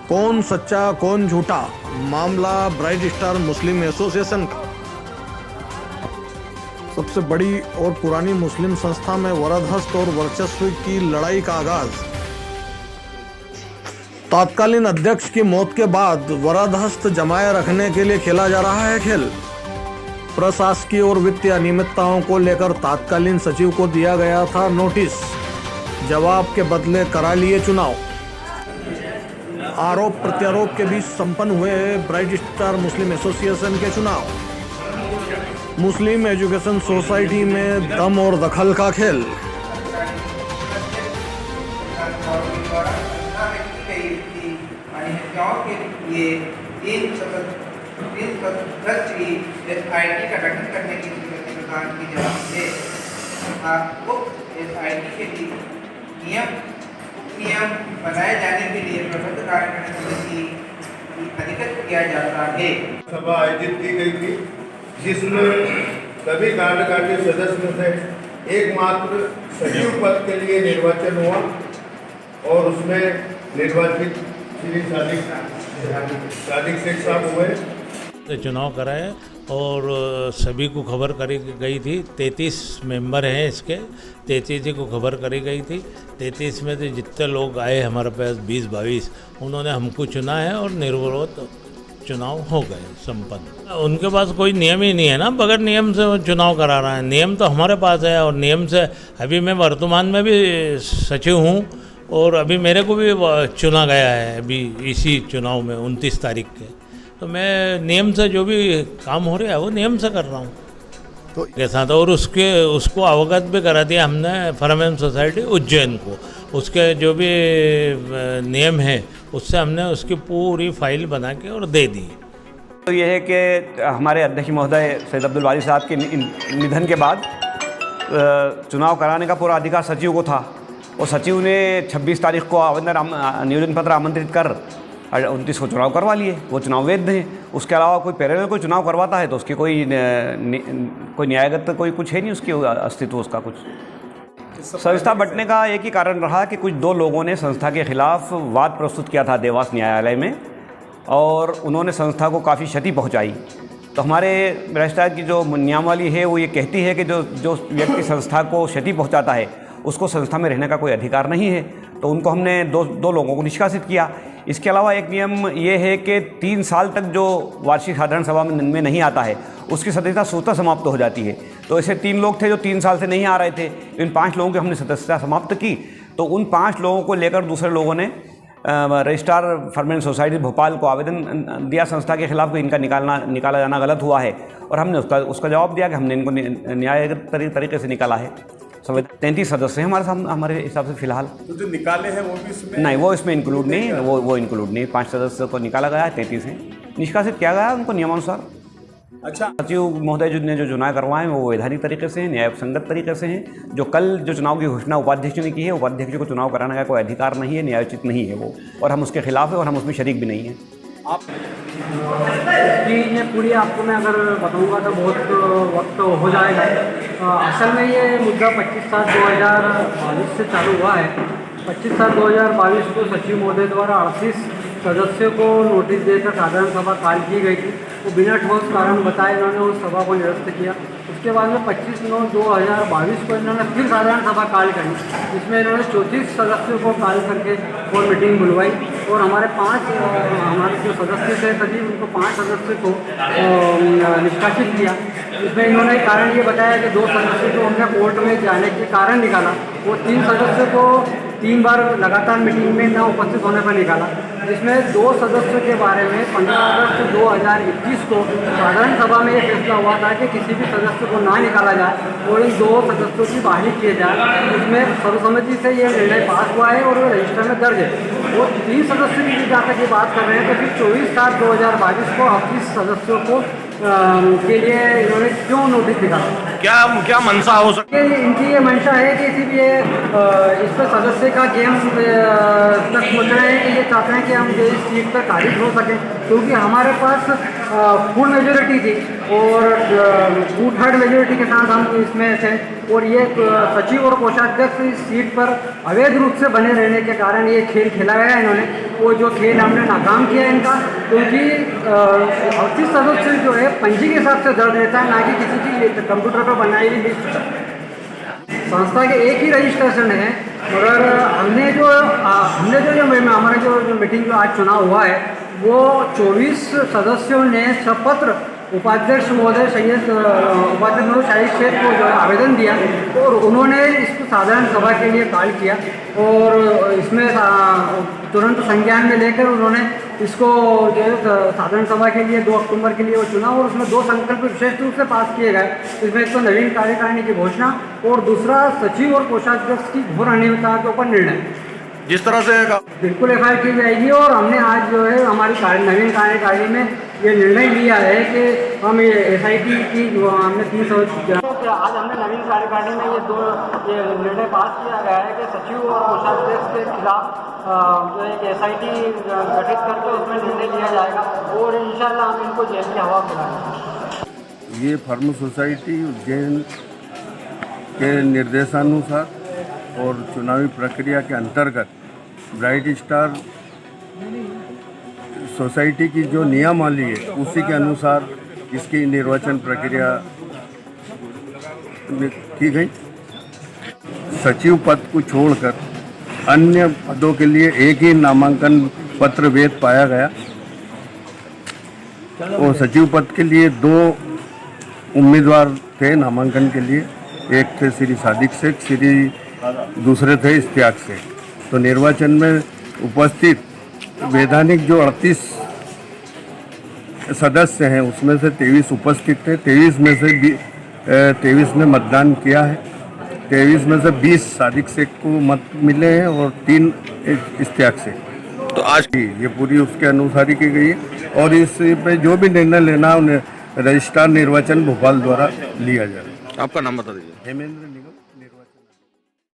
कौन सच्चा कौन झूठा, मामला ब्राइट स्टार मुस्लिम एसोसिएशन का। सबसे बड़ी और पुरानी मुस्लिम संस्था में वरदहस्त और वर्चस्व की लड़ाई का आगाज। तत्कालीन अध्यक्ष की मौत के बाद वरदहस्त जमाए रखने के लिए खेला जा रहा है खेल। प्रशासकीय और वित्तीय अनियमितताओं को लेकर तत्कालीन सचिव को दिया गया था नोटिस, जवाब के बदले करा लिए चुनाव। आरोप प्रत्यारोप के बीच संपन्न हुए ब्राइट स्टार मुस्लिम एसोसिएशन के चुनाव। मुस्लिम एजुकेशन सोसाइटी में दम और दखल का खेल। SIT का गठन करने की प्रधान की जवाब है तथा SIT के लिए नियम बनाए जाने के लिए प्रबंध कार्यकारिणी समिति अधिकृत किया जाता है। सभा आयोजित की गई थी जिसमें सभी कार्यकारिणी सदस्यों से एकमात्र सचिव पद के लिए निर्वाचन हुआ और उसमें निर्वाचित श्री सादिक शेख साहब हुए। चुनाव कराए और सभी को खबर करी गई थी। 33 मेंबर हैं इसके, 33 ही को खबर करी गई थी। 33 में से जितने लोग आए हमारे पास 20-22 उन्होंने हमको चुना है और निर्विरोध चुनाव हो गए संपन्न। उनके पास कोई नियम ही नहीं है ना, बगैर नियम से वो चुनाव करा रहा है। नियम तो हमारे पास है और नियम से अभी मैं वर्तमान में भी सचिव हूँ और अभी मेरे को भी चुना गया है अभी इसी चुनाव में 29 तारीख के। तो मैं नियम से जो भी काम हो रहा है वो नियम से कर रहा हूँ तो के साथ। और उसको अवगत भी करा दिया हमने फॉरमेन सोसाइटी उज्जैन को, उसके जो भी नियम है उससे हमने उसकी पूरी फाइल बना के और दे दी। तो ये है कि हमारे अध्यक्ष महोदय सैयद अब्दुल वाली साहब के निधन के बाद चुनाव कराने का पूरा अधिकार सचिव को था और सचिव ने 26 तारीख को निवेदन पत्र आमंत्रित कर 29 को चुनाव करवा लिए। वो चुनाव वैध हैं। उसके अलावा कोई पैरेलल कोई चुनाव करवाता है तो उसकी कोई न्यायगत कोई कुछ है नहीं, उसकी अस्तित्व उसका कुछ। संस्था बंटने का एक ही कारण रहा कि कुछ 2 लोगों ने संस्था के खिलाफ वाद प्रस्तुत किया था देवास न्यायालय में और उन्होंने संस्था को काफ़ी क्षति पहुंचाई। तो हमारे भ्रष्टाचार की जो नियमावली है वो ये कहती है कि जो व्यक्ति संस्था को क्षति पहुंचाता है उसको संस्था में रहने का कोई अधिकार नहीं है। तो उनको हमने दो लोगों को निष्कासित किया। इसके अलावा एक नियम ये है कि 3 साल तक जो वार्षिक साधारण सभा में नहीं आता है उसकी सदस्यता स्वतः समाप्त हो जाती है। तो ऐसे 3 लोग थे जो 3 साल से नहीं आ रहे थे, इन 5 लोगों की हमने सदस्यता समाप्त की। तो उन 5 लोगों को लेकर दूसरे लोगों ने रजिस्ट्रार फॉरमेन सोसाइटी भोपाल को आवेदन दिया संस्था के खिलाफ कि इनका निकाला जाना गलत हुआ है और हमने उसका जवाब दिया कि हमने इनको न्यायिक तरीके से निकाला है। 33 सदस्य हैं हमारे हिसाब से फिलहाल। तो जो निकाले हैं वो भी इसमें नहीं, वो इसमें इंक्लूड नहीं, वो इंक्लूड नहीं। 5 सदस्यों को निकाला गया है, 33 हैं निष्कासित किया गया उनको नियमानुसार। अच्छा, सचिव महोदय ने जो चुनाव करवाए हैं वो वैधानिक तरीके से हैं, न्याय संगत तरीके से हैं। जो कल जो चुनाव की घोषणा उपाध्यक्ष ने की है, उपाध्यक्ष को चुनाव कराने का कोई अधिकार नहीं है, न्यायोचित नहीं है वो, और हम उसके खिलाफ है और हम उसमें शरीक भी नहीं हैं। आप जी ये पूरी आपको मैं अगर बताऊंगा तो बहुत वक्त हो जाएगा। असल में ये मुद्दा 25/7/2022 से चालू हुआ है। 25/7/2022 को सचिव महोदय द्वारा 38 सदस्यों को नोटिस देकर साधारण सभा काल की गई थी। वो बिना ठोस कारण बताए इन्होंने उस सभा को निरस्त किया। उसके बाद में 25/9/2022 को इन्होंने फिर साधारण सभा काल करी, जिसमें इन्होंने 34 सदस्यों को काल करके और मीटिंग बुलवाई और हमारे जो सदस्य थे सचिव उनको 5 सदस्य को निष्कासित किया। इसमें इन्होंने कारण ये बताया कि 2 सदस्य को हमने कोर्ट में जाने के कारण निकाला, वो 3 सदस्यों को 3 बार लगातार मीटिंग में न उपस्थित होने पर निकाला, जिसमें 2 सदस्यों के बारे में 15 अगस्त 2021 को साधारण सभा में ये फैसला हुआ था कि किसी भी सदस्य को ना निकाला जाए और इन 2 सदस्यों की बहाली किए जाए। इसमें सर्वसम्मति से ये निर्णय पास हुआ है और वो रजिस्टर में दर्ज है। वो 3 सदस्यों की जहाँ तक ये बात कर रहे हैं तो फिर 24/7/2022 को 38 सदस्यों को के लिए इन्होंने क्यों नोटिस दिखा? क्या मंशा हो सकती है? इनकी ये मंशा है कि इसीलिए इस पर सदस्य का गेम तक सोच रहे हैं कि ये चाहते हैं कि हम जो इस सीट पर काबिज हो सकें, क्योंकि हमारे पास फुल मेजोरिटी थी और 2/3 मेजोरिटी के साथ हम इसमें थे। और ये सचिव और कोषाध्यक्ष इस सीट पर अवैध रूप से बने रहने के कारण ये खेल खेला गया इन्होंने। वो जो खेल हमने नाकाम किया इनका, क्योंकि 38 सदस्य जो है पंजी के हिसाब से दर्ज रहता है, ना कि किसी की कंप्यूटर पर बनाई हुई लिस्ट। संस्था के एक ही रजिस्ट्रेशन है, मगर हमने जो हमारे जो मीटिंग जो आज चुनाव हुआ है वो 24 सदस्यों ने सपत्र उपाध्यक्ष महोदय शाहिद शेख को जो है आवेदन दिया और उन्होंने इसको साधारण सभा के लिए कॉल किया और इसमें तुरंत संज्ञान में लेकर उन्होंने इसको जो है साधारण सभा के लिए 2 अक्टूबर के लिए वो चुना और उसमें 2 संकल्प विशेष रूप से पास किए गए। इसमें एक तो नवीन कार्यकारिणी की घोषणा और दूसरा सचिव और कोषाध्यक्ष की घोर अनियमितता के ऊपर निर्णय। जिस तरह से बिल्कुल एफ की जाएगी और हमने आज जो है हमारी नवीन कार्यकारिणी में ये निर्णय लिया है कि हम ये SIT की जो हमने 300 आज हमने नवीन कार्यकारिणी में ये निर्णय पास किया गया है कि सचिव और कोषाध्यक्ष के खिलाफ जो एक SIT गठित करके उसमें निर्णय लिया जाएगा और इंशाल्लाह हम इनको जेल की हवा पिलाएंगे। ये फार्म सोसाइटी उज्जैन के निर्देशानुसार और चुनावी प्रक्रिया के अंतर्गत ब्राइट स्टार सोसाइटी की जो नियमावली है उसी के अनुसार इसकी निर्वाचन प्रक्रिया की गई। सचिव पद को छोड़कर अन्य पदों के लिए एक ही नामांकन पत्र वैध पाया गया और सचिव पद के लिए 2 उम्मीदवार थे नामांकन के लिए, एक थे श्री सादिक शेख, दूसरे थे इश्तियाक शेख। तो निर्वाचन में उपस्थित वैधानिक जो 38 सदस्य हैं उसमें से 23 उपस्थित थे। 23 में से 23 ने मतदान किया है। 23 में से 20 सादिक शेख को मत मिले हैं और 3 इश्तियाक शेख। तो आज की ये पूरी उसके अनुसार ही की गई है और इस पे जो भी निर्णय लेना है उन्हें रजिस्ट्रार निर्वाचन भोपाल द्वारा लिया जाए। आपका नाम बता दीजिए। हेमेंद्र निगम।